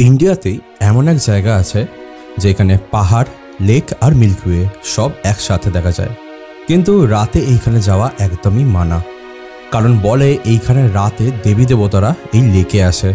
ইন্ডিয়াতেই এমন এক জায়গা আছে যেখানে পাহাড়, লেক আর মিল্কি ওয়ে সব একসাথে দেখা যায়, কিন্তু রাতে এইখানে যাওয়া একদমই মানা। কারণ বলে এইখানে রাতে দেবী দেবতারা এই লেকে আসে।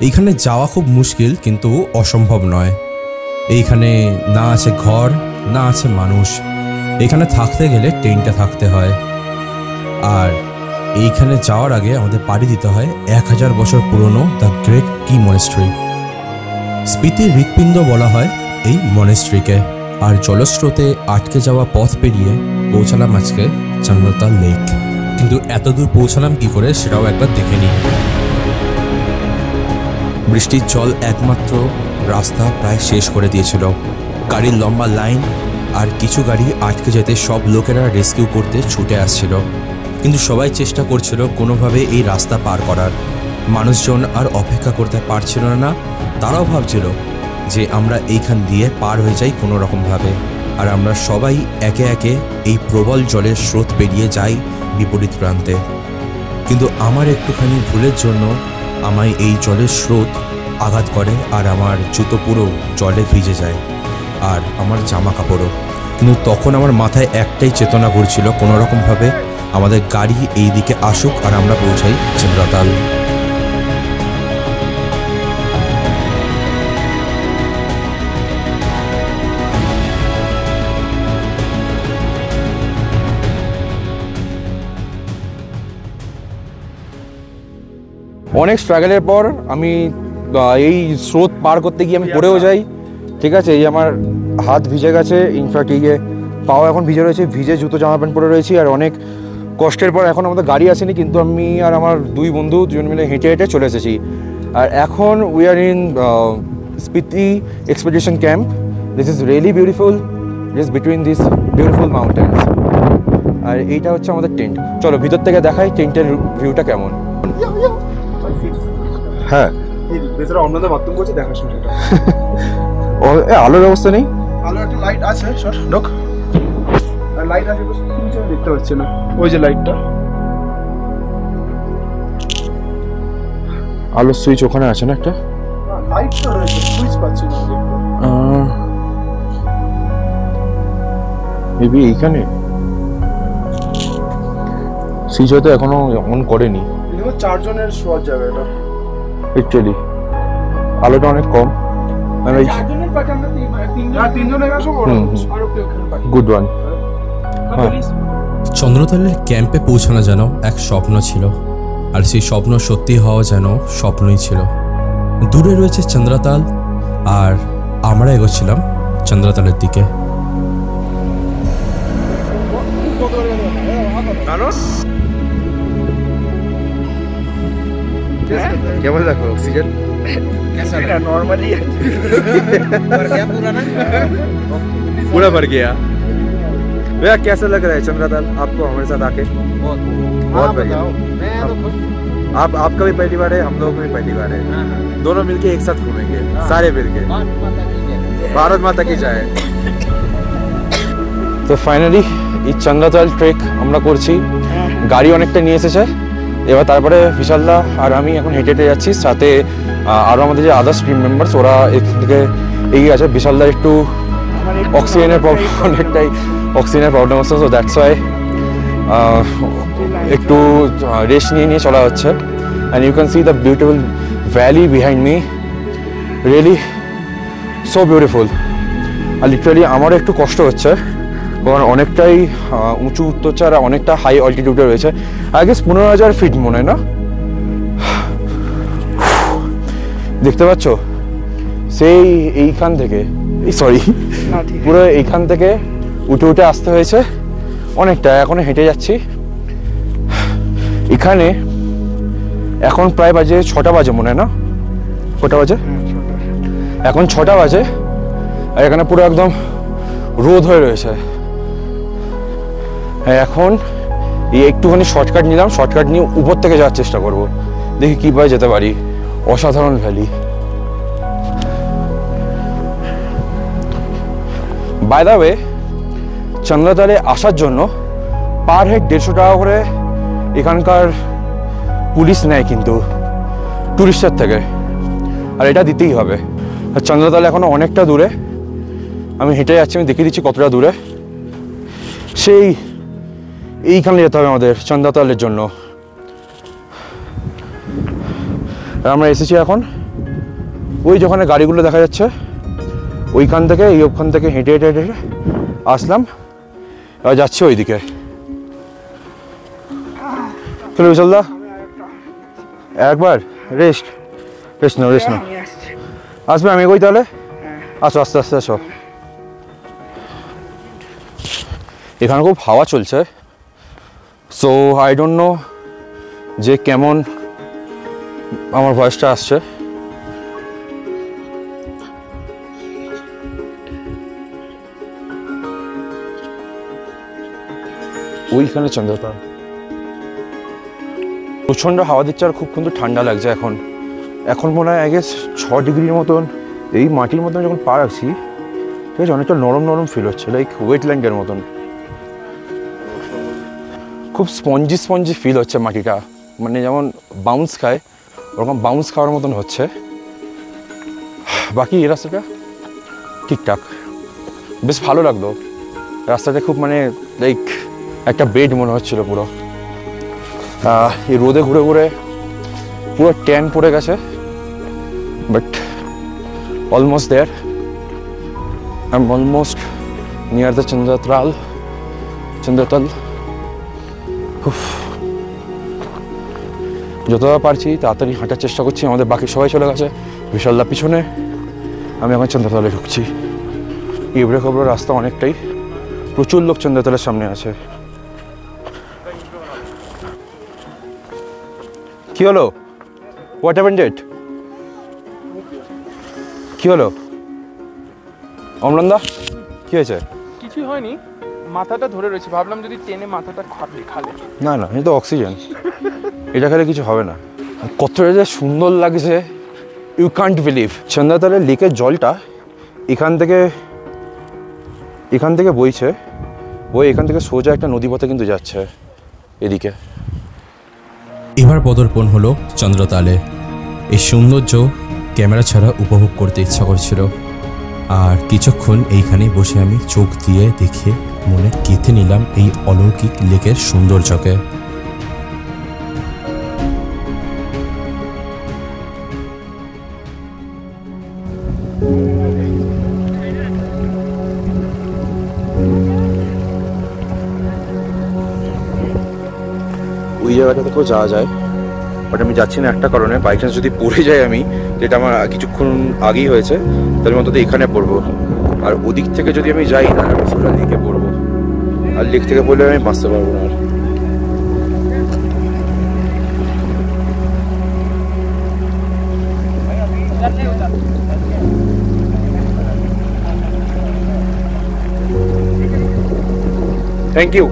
এইখানে যাওয়া খুব মুশকিল কিন্তু অসম্ভব নয়। এইখানে না আছে ঘর, না আছে মানুষ। এইখানে থাকতে গেলে টেন্টে থাকতে হয়। আর এইখানে যাওয়ার আগে আমাদের পাড়ি দিতে হয় 1000 বছর পুরনো দ্য গ্রেট কি মনেস্ট্রি। স্পিতির হৃৎপিণ্ড বলা হয় এই মনেস্ট্রিকে। আর জলস্রোতে আটকে যাওয়া পথ পেরিয়ে পৌঁছালাম আজকে চন্দ্রতাল লেক। কিন্তু এত দূর পৌঁছালাম কি করে সেটাও একবার দেখে নিই। বৃষ্টির জল একমাত্র রাস্তা প্রায় শেষ করে দিয়েছিল। গাড়ির লম্বা লাইন, আর কিছু গাড়ি আটকে যেতে সব লোকেরা রেস্কিউ করতে ছুটে আসছিল। কিন্তু সবাই চেষ্টা করছিল কোনোভাবে এই রাস্তা পার করার। মানুষজন আর অপেক্ষা করতে পারছিল না। তারাও ভাবছিল যে আমরা এইখান দিয়ে পার হয়ে যাই কোনো রকমভাবে। আর আমরা সবাই একে একে এই প্রবল জলের স্রোত পেরিয়ে যাই বিপরীত প্রান্তে। কিন্তু আমার একটুখানি ভুলের জন্য আমায় এই জলের স্রোত আঘাত করে, আর আমার জুতো পুরো জলে ভিজে যায়, আর আমার জামা কাপড়ও। কিন্তু তখন আমার মাথায় একটাই চেতনা ঘুরছিল, কোনোরকমভাবে আমাদের গাড়ি এই দিকে আসুক আর আমরা পৌঁছাই চন্দ্রতাল। অনেক স্ট্রাগলের পর আমি এই স্রোত পার করতে গিয়ে আমি পড়েও যাই। ঠিক আছে, এই আমার হাত ভিজে গেছে, ইনফ্যাক্ট এই পাও এখন ভিজে রয়েছে, ভিজে জুতো জামা প্যান্ট পরে রয়েছি। আর অনেক কষ্টের পর এখন আমাদের গাড়ি আসেনি, কিন্তু আমি আর আমার দুজন মিলে হেঁটে হেঁটে চলে এসেছি। আর এখন we are in Spiti expedition camp. This is really beautiful, just between this beautiful mountains. আর এইটা হচ্ছে আমাদের টেন্ট। চলো ভিতর থেকে দেখাই টেন্টের ভিউটা কেমন। হ্যাঁ, ভেতরে অন্যদের বাথরুম করছে, দেখা শুনে আলোর ব্যবস্থা নেই। আলো একটা লাইট আছে, শট ঢোক। আর লাইট আছে তো কিছু দেখতে পাচ্ছি না। ওই যে লাইটটা, আলোর সুইচ ওখানে আছে না একটা? লাইট তো রয়েছে, সুইচ পাচ্ছি না দেখতে। মেবি এইখানে সুইচ হয়তো এখনো অন করেনি। এদিকে 4 জনের শোয়ার জায়গা এটা। অ্যাকচুয়ালি আলোটা অনেক কম। আমি 4 জনের পাশে আমরা 3 জনের কাছে বড় আর কেউ ওখানে পাই। Good one. চন্দ্রতালের ক্যাম্পে পৌঁছানো যেন এক স্বপ্ন ছিল, আর সেই স্বপ্ন সত্যি হওয়া যেন স্বপ্নই ছিল। দূরে রয়েছে চন্দ্রতাল, আর আমরা এগোচ্ছিলাম চন্দ্রতালের দিকে। কেমন লাগলো অক্সিজেন? नॉर्मली पूरा भर गया। भैया कैसा लग रहा है चंद्रताल आपको हमारे साथ आके? बहुत बढ़िया। आपका भी पहली बार है, हम लोगों की भी पहली बार है। दोनों मिलके एक साथ घूमेंगे, सारे मिलके। भारत माता की जय। তো ফাইনালি এই চন্দ্রতাল ট্রেক আমরা করছি। গাড়ি অনেকটা নিয়ে এসেছে। এবার তারপরে বিশালদা আর আমি এখন হেঁটে হেঁটে যাচ্ছি, সাথে আরও আমাদের যে আদার্স টিম মেম্বার্স ওরা এখান থেকে এগিয়ে আছে। বিশালদার একটু অক্সিজেনের প্রবলেম, অনেকটাই অক্সিজেনের প্রবলেম হচ্ছে, সো দ্যাটস ওয়াই একটু রেস্ট নিয়ে চলা হচ্ছে। And you can see the beautiful valley behind me, really so beautiful. আর লিটারালি আমারও একটু কষ্ট হচ্ছে, কারণ অনেকটাই উঁচু উত্তরচার, অনেকটা হাই অল্টিটিউডে রয়েছে। আই গেস 15,000 ফিট মনে হয় না? দেখতে পাচ্ছ সেই এইখান থেকে, পুরো এইখান থেকে উঠে উঠে আসতে হয়েছে অনেকটা। এখন হেঁটে যাচ্ছি। এখানে এখন প্রায় বাজে 6টা বাজে মনে হয় না? কটা বাজে? এখন 6টা বাজে। আর এখানে পুরো একদম রোদ হয়ে রয়েছে। এখন এই একটুখানি শর্টকাট নিলাম, শর্টকাট নিয়ে উপর থেকে যাওয়ার চেষ্টা করব, দেখি কীভাবে যেতে পারি। অসাধারণ ভ্যালি। বাই দ্য ওয়ে, চন্দ্রতালে আসার জন্য পার হেড 150 টাকা করে এখানকার পুলিশ নেয় কিন্তু টুরিস্টের থেকে। আর এটা দিতেই হবে। আর চন্দ্রতাল এখনো অনেকটা দূরে, আমি হেঁটে যাচ্ছি, আমি দেখিয়ে দিচ্ছি কতটা দূরে। সেই এইখানে যেতে হবে আমাদের চন্দ্রতালের জন্য। আমরা এসেছি এখন ওই যেখানে গাড়িগুলো দেখা যাচ্ছে ওইখান থেকে, ওখান থেকে হেঁটে হেঁটে হেঁটে আসলাম, এবার যাচ্ছি ওইদিকে। চলো বিশালদা, একবার রেস্ট রেস্ট নাও, রেস্ট নাও। আসবে, আমি এগোই তাহলে। আসো, আস্তে আস্তে আসো। এখানে খুব হাওয়া চলছে, সো আই ডোন্ট নো যে কেমন আমার ভয়েসটা আসছে। ওইখানে চন্দ্রতাল, প্রচণ্ড হাওয়া দিচ্ছে আর খুব কিন্তু ঠান্ডা লাগছে এখন। এখন মনে হয় আই গেস 6 ডিগ্রির মতন। এই মাটির মতন যখন পা রাখছি, ঠিক আছে, অনেকটা নরম নরম ফিল হচ্ছে, লাইক ওয়েটল্যান্ডের মতন। খুব স্পঞ্জি স্পঞ্জি ফিল হচ্ছে মাটিটা, মানে যেমন বাউন্স খায় ওরকম বাউন্স খাওয়ার মতন হচ্ছে। বাকি এই রাস্তাটা ঠিকঠাক, বেশ ভালো লাগলো রাস্তাটা, খুব মানে লাইক একটা বেড মনে হচ্ছিল পুরো। এই রোদে ঘুরে ঘুরে পুরো ট্যান পড়ে গেছে, but almost there. I am almost near the Chandratal. যতটা পারছি তাড়াতাড়ি হাঁটার চেষ্টা করছি। আমাদের বাকি সবাই চলে গেছে, বিশালদা পিছনে, আমি এখন চন্দ্রতালে ঢুকছি। এবড়ে খবড় রাস্তা অনেকটাই, প্রচুর লোক চন্দ্রতালের সামনে আছে। কি হলো? হোয়াট হ্যাপেন্ড ইট? কি হলো অমরন্দা, কি হয়েছে? কিছুই হয়নি, মাথাটা ধরে রয়েছে, ভাবলাম যদি টেনে মাথাটা খালে। না না, এটা তো অক্সিজেন, এটা খেলে কিছু হবে না। কতটা যে সুন্দর লাগছে, ইউ কান্ট বিলিভ। চন্দ্রতালের লেকের জলটা এখান থেকে বইছে, বই এখান থেকে সোজা একটা নদী পথে কিন্তু যাচ্ছে এদিকে। এবার পদার্পণ হলো চন্দ্রতালে। এই সৌন্দর্য ক্যামেরা ছাড়া উপভোগ করতে ইচ্ছা করছিল, আর কিছুক্ষণ এইখানে বসে আমি চোখ দিয়ে দেখে মনে গেঁথে নিলাম এই অলৌকিক লেকের সৌন্দর্যকে। ওই জায়গাটা থেকেও যাওয়া যায়, বাট আমি যাচ্ছি না একটা কারণে, বাই চান্স যদি পড়ে যাই আমি, যেটা আমার কিছুক্ষণ আগেই হয়েছে, তাহলে অন্তত এখানে পড়বো। আর ওদিক থেকে যদি আমি যাই না, আমি সোজা লেকে পড়বো, আর লেক থেকে পড়লে আমি বাঁচতে পারবো না। Thank you.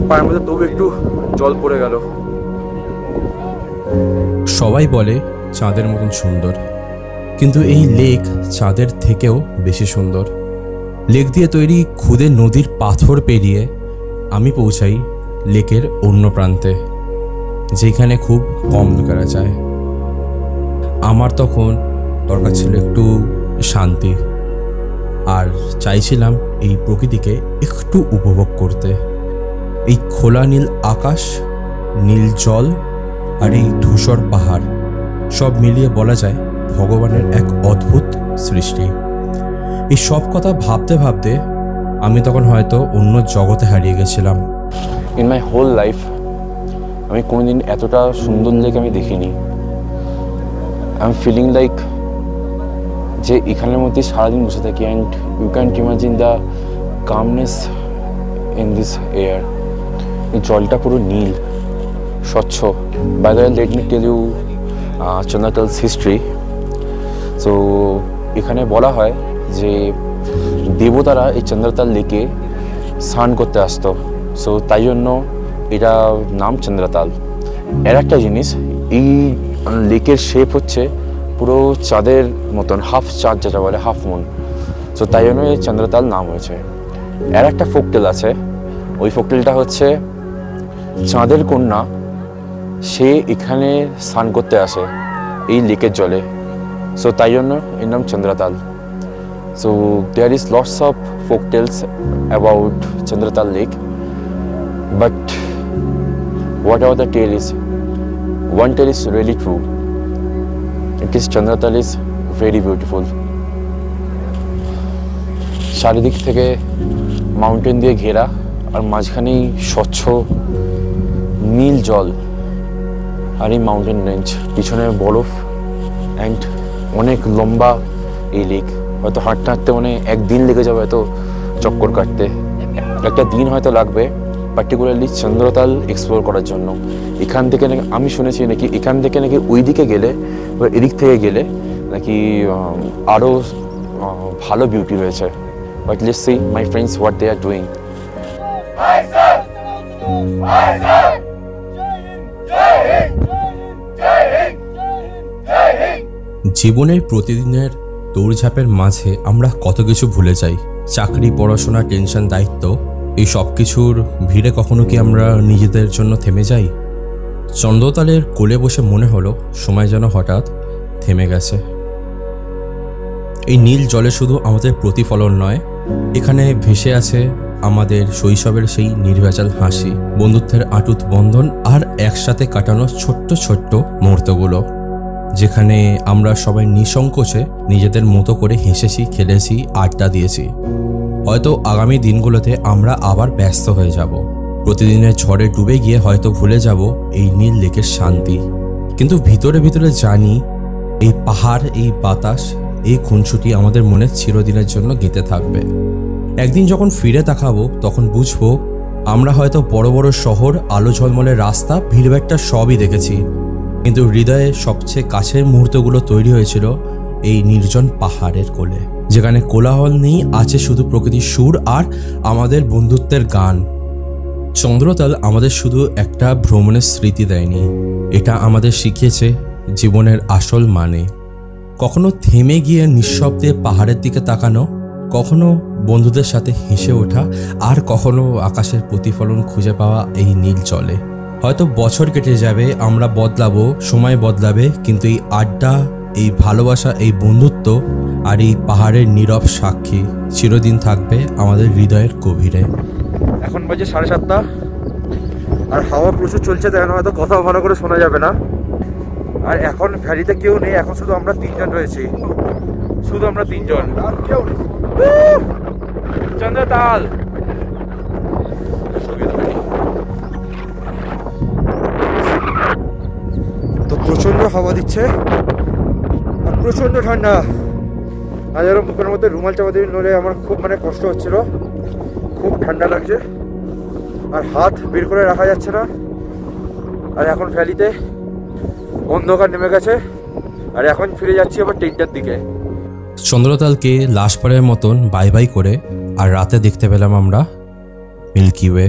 পায়ের মধ্যে তবু একটু জল পড়ে গেল। সবাই বলে চাঁদের মতন সুন্দর, কিন্তু এই লেক চাঁদের থেকেও বেশি সুন্দর। লেক দিয়ে তৈরি খুদে নদীর পাথর পেরিয়ে আমি পৌঁছাই লেকের অন্য প্রান্তে, যেখানে খুব কম লোকেরা যায়। আমার তখন দরকার ছিল একটু শান্তি, আর চাইছিলাম এই প্রকৃতিকে একটু উপভোগ করতে। এই খোলা নীল আকাশ, নীল জল আর এই ধূসর পাহাড় সব মিলিয়ে বলা যায় ভগবানের এক অদ্ভুত সৃষ্টি। এই সব কথা ভাবতে ভাবতে আমি তখন হয়তো অন্য জগতে হারিয়ে গেছিলাম। ইন মাই হোল লাইফ আমি কোনোদিন এতটা সুন্দর লেক আমি দেখিনি। আই এম ফিলিং লাইক যে এখানের মধ্যে সারাদিন বসে থাকি, and you can't imagine the calmness in this air. এই জলটা পুরো নীল, স্বচ্ছ। By the way, let me tell you Chandratal's history. So এখানে বলা হয় যে দেবতারা এই চন্দ্রতাল লেকে স্নান করতে আসতো, সো তাই জন্য এটা নাম চন্দ্রতাল। এর একটা জিনিস, এই লেকের শেপ হচ্ছে পুরো চাঁদের মতন, হাফ চাঁদ যেটা বলে, হাফ মুন। সো তাই জন্য এই চন্দ্রতাল নাম হয়েছে। এর একটা ফোকটেল আছে, ওই ফোকটেলটা হচ্ছে চাঁদের কন্যা, সে এখানে স্নান করতে আসে এই লেকের জলে। সো তাই জন্য এর নাম Chandratal. So there is lots of folktales about Chandratal lake, but whatever the tale is, one tale is really true. It is Chandratal is very beautiful. চারিদিক থেকে মাউন্টেন দিয়ে ঘেরা, আর মাঝখানেই স্বচ্ছ নীল জল আর এই মাউন্টেন রেঞ্জ, পিছনে বরফ অ্যান্ড অনেক লম্বা এই লেক। হয়তো হাঁটতে হাঁটতে মানে একদিন লেগে যাবে হয়তো চক্কর কাটতে, একটা দিন হয়তো লাগবে পার্টিকুলারলি চন্দ্রতাল এক্সপ্লোর করার জন্য। এখান থেকে নাকি আমি শুনেছি নাকি এখান থেকে নাকি ওই দিকে গেলে বা এদিক থেকে গেলে নাকি আরও ভালো বিউটি রয়েছে। But let's see my friends what they are doing. জীবনের প্রতিদিনের দৌড়ঝাঁপের মাঝে আমরা কত কিছু ভুলে যাই। চাকরি, পড়াশোনা, টেনশন, দায়িত্ব, এই সব কিছুর ভিড়ে কখনো কি আমরা নিজেদের জন্য থেমে যাই? চন্দ্রতালের কোলে বসে মনে হলো সময় যেন হঠাৎ থেমে গেছে। এই নীল জলে শুধু আমাদের প্রতিফলন নয়, এখানে ভেসে আছে আমাদের শৈশবের সেই নির্ভেজাল হাসি, বন্ধুত্বের আটুত বন্ধন আর একসাথে কাটানো ছোট্ট ছোট্ট মুহূর্তগুলো, যেখানে আমরা সবাই নিঃসংকোচে নিজেদের মতো করে হেসেছি, খেলেছি, আড্ডা দিয়েছি। হয়তো আগামী দিনগুলোতে আমরা আবার ব্যস্ত হয়ে যাব, প্রতিদিনের ঝড়ে ডুবে গিয়ে হয়তো ভুলে যাব এই নীল লেকের শান্তি। কিন্তু ভিতরে ভিতরে জানি এই পাহাড়, এই বাতাস, এই খুনসুটি আমাদের মনে চিরদিনের জন্য গেঁথে থাকবে। একদিন যখন ফিরে তাকাবো তখন বুঝবো আমরা হয়তো বড় বড় শহর, আলো ঝলমলে রাস্তা, ভিড়ভাট্টা সবই দেখেছি, কিন্তু হৃদয়ে সবচেয়ে কাছের মুহূর্তগুলো তৈরি হয়েছিল এই নির্জন পাহাড়ের কোলে, যেখানে কোলাহল নেই, আছে শুধু প্রকৃতির সুর আর আমাদের বন্ধুত্বের গান। চন্দ্রতাল আমাদের শুধু একটা ভ্রমণের স্মৃতি দেয়নি, এটা আমাদের শিখিয়েছে জীবনের আসল মানে। কখনো থেমে গিয়ে নিঃশব্দে পাহাড়ের দিকে তাকানো, কখনো বন্ধুদের সাথে হেসে ওঠা, আর কখনো আকাশের প্রতিফলন খুঁজে পাওয়া এই নীল জলে। হয়তো বছর কেটে যাবে, আমরা বদলাবো, সময় বদলাবে, কিন্তু এই আড্ডা, এই ভালোবাসা, এই বন্ধুত্ব আর এই পাহাড়ের নীরব সাক্ষী চিরদিন থাকবে আমাদের হৃদয়ের গভীরে। এখন বাজে 7:30 আর হাওয়া প্রচুর চলছে, তাই হয়তো কথাও ভালো করে শোনা যাবে না। আর এখন ভ্যালিতে কেউ নেই, এখন শুধু আমরা 3জন রয়েছি, শুধু আমরা 3জন, আর কেউ নেই। চন্দ্রতাল তো প্রচন্ড হাওয়া দিচ্ছে আর প্রচন্ড ঠান্ডা। আজ আরো মুখের মধ্যে রুমাল চাপা দিয়ে নড়ে আমার খুব কষ্ট হচ্ছিল, খুব ঠান্ডা লাগছে আর হাত বের করে রাখা যাচ্ছে না। আর এখন ভ্যালিতে অন্ধকার নেমে গেছে আর এখন ফিরে যাচ্ছি আবার টেন্টার দিকে। চন্দ্রতালকে লাশপাড়ের মতন বাই বাই করে আর রাতে দেখতে পেলাম আমরা মিল্কি ওয়ে।